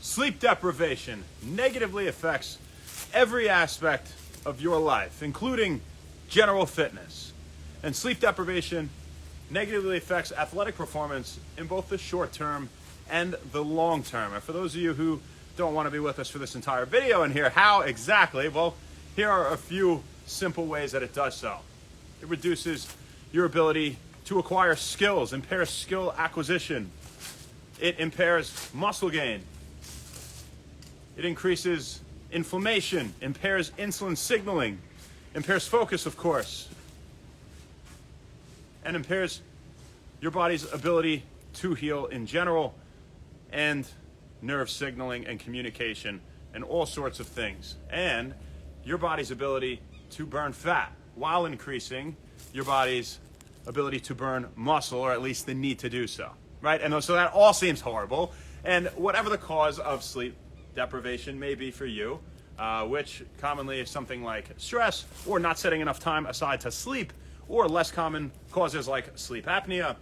Sleep deprivation negatively affects every aspect of your life, including general fitness. And sleep deprivation negatively affects athletic performance in both the short term and the long term. And for those of you who don't want to be with us for this entire video and hear how exactly, well, here are a few simple ways that it does so. It reduces your ability to acquire skills, impairs skill acquisition. It impairs muscle gain. It increases inflammation, impairs insulin signaling, impairs focus, of course, and impairs your body's ability to heal in general, and nerve signaling and communication and all sorts of things. And your body's ability to burn fat while increasing your body's ability to burn muscle, or at least the need to do so, right? And so that all seems horrible. And whatever the cause of sleep deprivation may be for you, which commonly is something like stress or not setting enough time aside to sleep, or less common causes like sleep apnea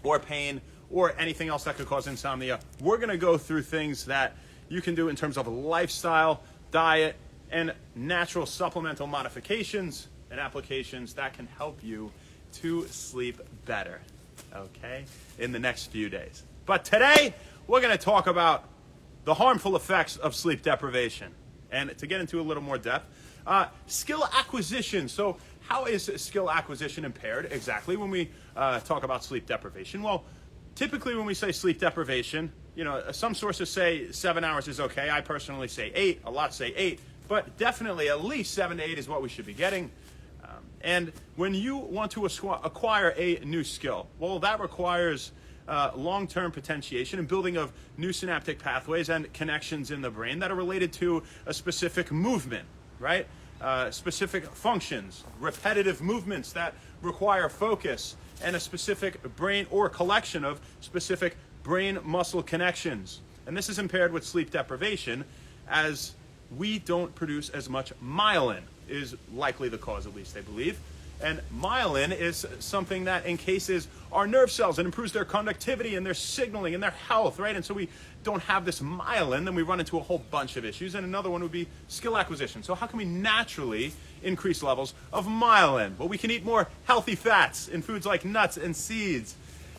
or pain or anything else that could cause insomnia, we're going to go through things that you can do in terms of lifestyle, diet, and natural supplemental modifications and applications that can help you to sleep better, okay, in the next few days. But today, we're going to talk about the harmful effects of sleep deprivation. And to get into a little more depth, skill acquisition. So how is skill acquisition impaired exactly when we talk about sleep deprivation? Well, typically when we say sleep deprivation, some sources say 7 hours is okay. I personally say 8. A lot say 8. But definitely at least 7 to 8 is what we should be getting. And when you want to acquire a new skill, well, that requires long-term potentiation and building of new synaptic pathways and connections in the brain that are related to a specific movement, right? Specific functions, repetitive movements that require focus, and a specific brain or collection of specific brain-muscle connections. And this is impaired with sleep deprivation, as we don't produce as much myelin, is likely the cause, at least they believe. And myelin is something that encases our nerve cells and improves their conductivity and their signaling and their health, right? And so we don't have this myelin, then we run into a whole bunch of issues. And another one would be skill acquisition. So how can we naturally increase levels of myelin? Well, we can eat more healthy fats in foods like nuts and seeds,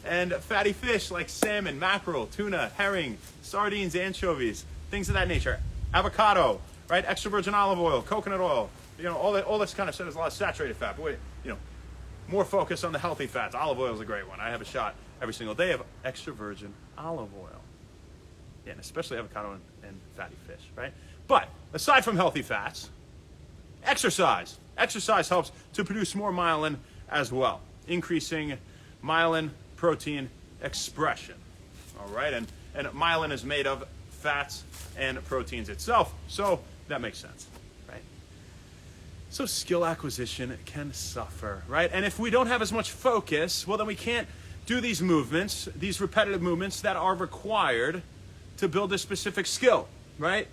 and fatty fish like salmon, mackerel, tuna, herring, sardines, anchovies, things of that nature. Avocado, right? Extra virgin olive oil, coconut oil, all this kind of stuff. There's a lot of saturated fat, but more focus on the healthy fats. Olive oil is a great one. I have a shot every single day of extra virgin olive oil. Yeah, and especially avocado and fatty fish, right? But aside from healthy fats, exercise. Exercise helps to produce more myelin as well, increasing myelin protein expression. All right, and myelin is made of fats and proteins itself, so that makes sense, right? So skill acquisition can suffer, right? And if we don't have as much focus, well, then we can't do these movements, these repetitive movements that are required to build a specific skill, right?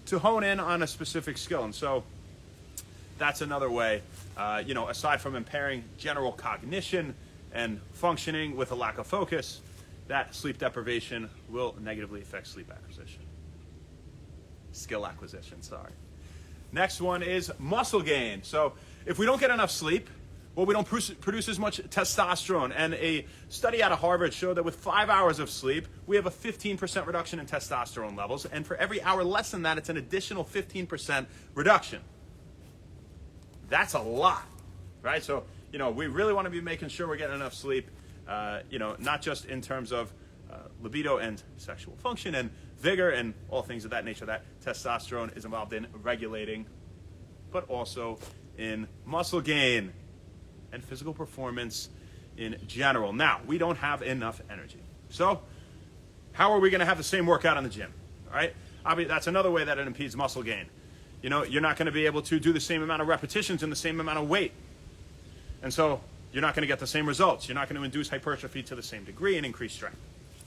To hone in on a specific skill. And so that's another way, aside from impairing general cognition and functioning with a lack of focus, that sleep deprivation will negatively affect sleep acquisition. Skill acquisition, sorry. Next one is muscle gain. So if we don't get enough sleep, well, we don't produce as much testosterone. And a study out of Harvard showed that with 5 hours of sleep, we have a 15% reduction in testosterone levels. And for every hour less than that, it's an additional 15% reduction. That's a lot, right? So, we really want to be making sure we're getting enough sleep, not just in terms of libido and sexual function and vigor and all things of that nature that testosterone is involved in regulating, but also in muscle gain and physical performance in general. Now, we don't have enough energy. So how are we going to have the same workout in the gym? All right? That's another way that it impedes muscle gain. You're not going to be able to do the same amount of repetitions and the same amount of weight. And so you're not going to get the same results. You're not going to induce hypertrophy to the same degree and increase strength.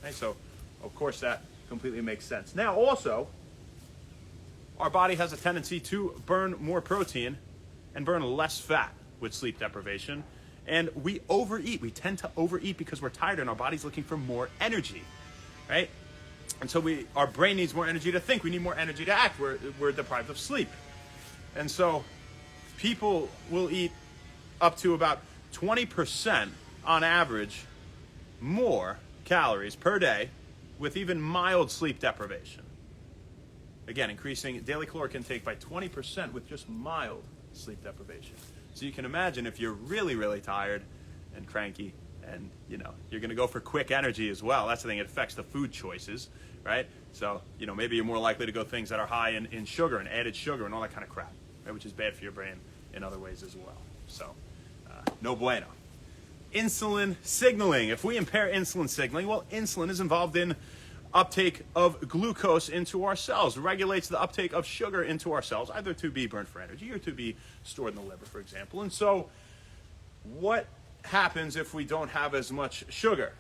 Okay? So, of course, that completely makes sense. Now, also, our body has a tendency to burn more protein and burn less fat with sleep deprivation. And we overeat. We tend to overeat because we're tired and our body's looking for more energy, right? And so our brain needs more energy to think. We need more energy to act. We're deprived of sleep. And so people will eat up to about 20% on average more calories per day with even mild sleep deprivation. Again, increasing daily caloric intake by 20% with just mild sleep deprivation. So you can imagine if you're really, really tired and cranky and, you're going to go for quick energy as well. That's the thing. It affects the food choices, right? So, maybe you're more likely to go things that are high in sugar and added sugar and all that kind of crap, right? Which is bad for your brain in other ways as well. So, no bueno. Insulin signaling. If we impair insulin signaling, well, insulin is involved in uptake of glucose into our cells, regulates the uptake of sugar into our cells, either to be burned for energy or to be stored in the liver, for example. And so what happens if we don't have as much sugar?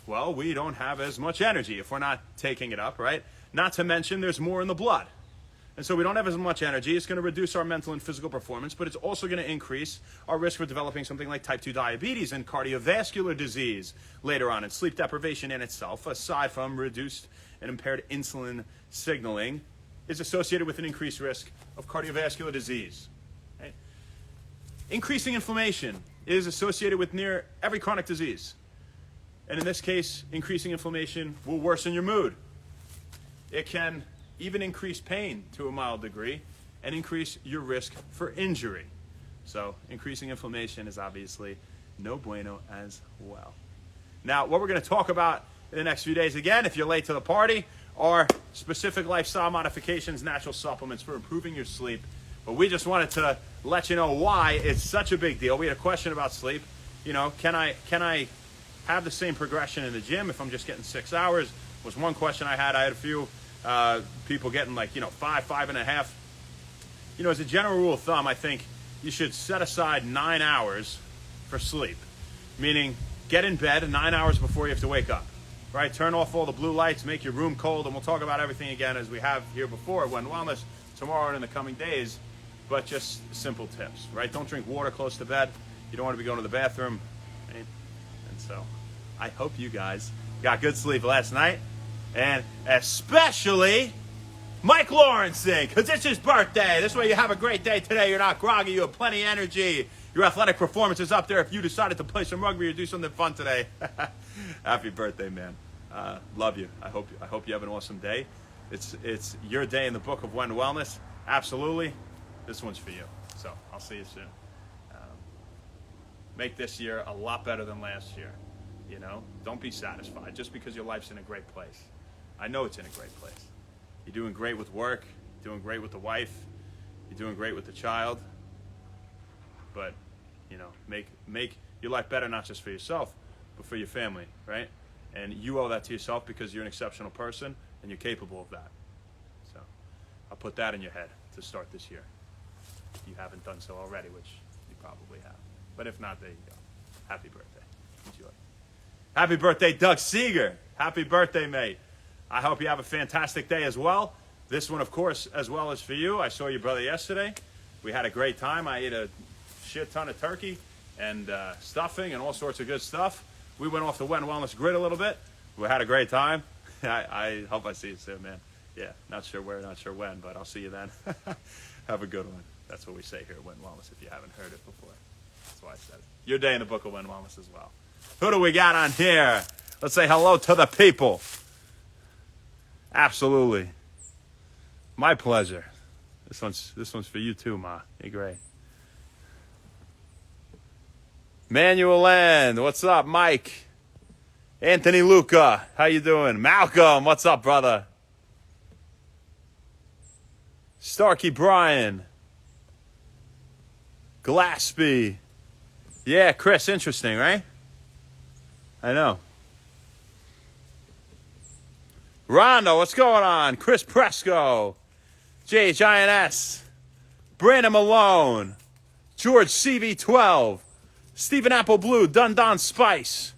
Well, we don't have as much energy if we're not taking it up, right? Not to mention there's more in the blood. And so we don't have as much energy. It's going to reduce our mental and physical performance, but it's also going to increase our risk for developing something like type 2 diabetes and cardiovascular disease later on. And sleep deprivation in itself, aside from reduced and impaired insulin signaling, is associated with an increased risk of cardiovascular disease. Right? Increasing inflammation is associated with near every chronic disease. And in this case, increasing inflammation will worsen your mood. It can even increase pain to a mild degree, and increase your risk for injury. So increasing inflammation is obviously no bueno as well. Now, what we're going to talk about in the next few days, again, if you're late to the party, are specific lifestyle modifications, natural supplements for improving your sleep. But we just wanted to let you know why it's such a big deal. We had a question about sleep. Can I have the same progression in the gym if I'm just getting 6 hours? Was one question I had. I had a few people getting 5.5. As a general rule of thumb, I think you should set aside 9 hours for sleep, meaning get in bed 9 hours before you have to wake up, right? Turn off all the blue lights, make your room cold, and we'll talk about everything again as we have here before when wellness tomorrow and in the coming days, but just simple tips, right? Don't drink water close to bed. You don't want to be going to the bathroom, right? And so I hope you guys got good sleep last night. And especially Mike Lawrenson, because it's his birthday. This way you have a great day today. You're not groggy. You have plenty of energy. Your athletic performance is up there if you decided to play some rugby or do something fun today. Happy birthday, man. Love you. I hope you have an awesome day. It's your day in the book of When Wellness. Absolutely. This one's for you. So I'll see you soon. Make this year a lot better than last year. Don't be satisfied just because your life's in a great place. I know it's in a great place. You're doing great with work, doing great with the wife, you're doing great with the child. But, make your life better not just for yourself, but for your family, right? And you owe that to yourself because you're an exceptional person and you're capable of that. So I'll put that in your head to start this year. If you haven't done so already, which you probably have. But if not, there you go. Happy birthday. Enjoy. Happy birthday, Doug Segur. Happy birthday, mate. I hope you have a fantastic day as well. This one, of course, as well as for you. I saw your brother yesterday. We had a great time. I ate a shit ton of turkey and stuffing and all sorts of good stuff. We went off the When Wellness grid a little bit. We had a great time. I hope I see you soon, man. Yeah, not sure where, not sure when, but I'll see you then. Have a good one. That's what we say here at When Wellness if you haven't heard it before. That's why I said it. Your day in the book of When Wellness as well. Who do we got on here? Let's say hello to the people. Absolutely. My pleasure. This one's for you too, Ma. You're great. Manuel Land, what's up? Mike. Anthony Luca, how you doing? Malcolm, what's up, brother? Starkey Brian. Glaspie. Yeah, Chris, interesting, right? I know. Rondo, what's going on? Chris Presco. JHINS. Brandon Malone. George CV12. Stephen Apple Blue. Dun Don Spice.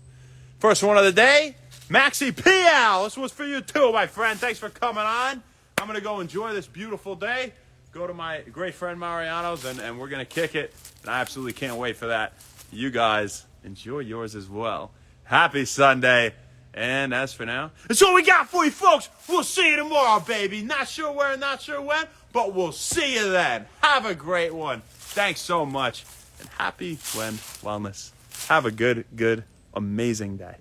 First one of the day. Maxie PL. This was for you too, my friend. Thanks for coming on. I'm going to go enjoy this beautiful day. Go to my great friend Mariano's and we're going to kick it. And I absolutely can't wait for that. You guys enjoy yours as well. Happy Sunday. And as for now, that's all we got for you, folks. We'll see you tomorrow, baby. Not sure where, not sure when, but we'll see you then. Have a great one. Thanks so much. And happy Wellness. Have a good, amazing day.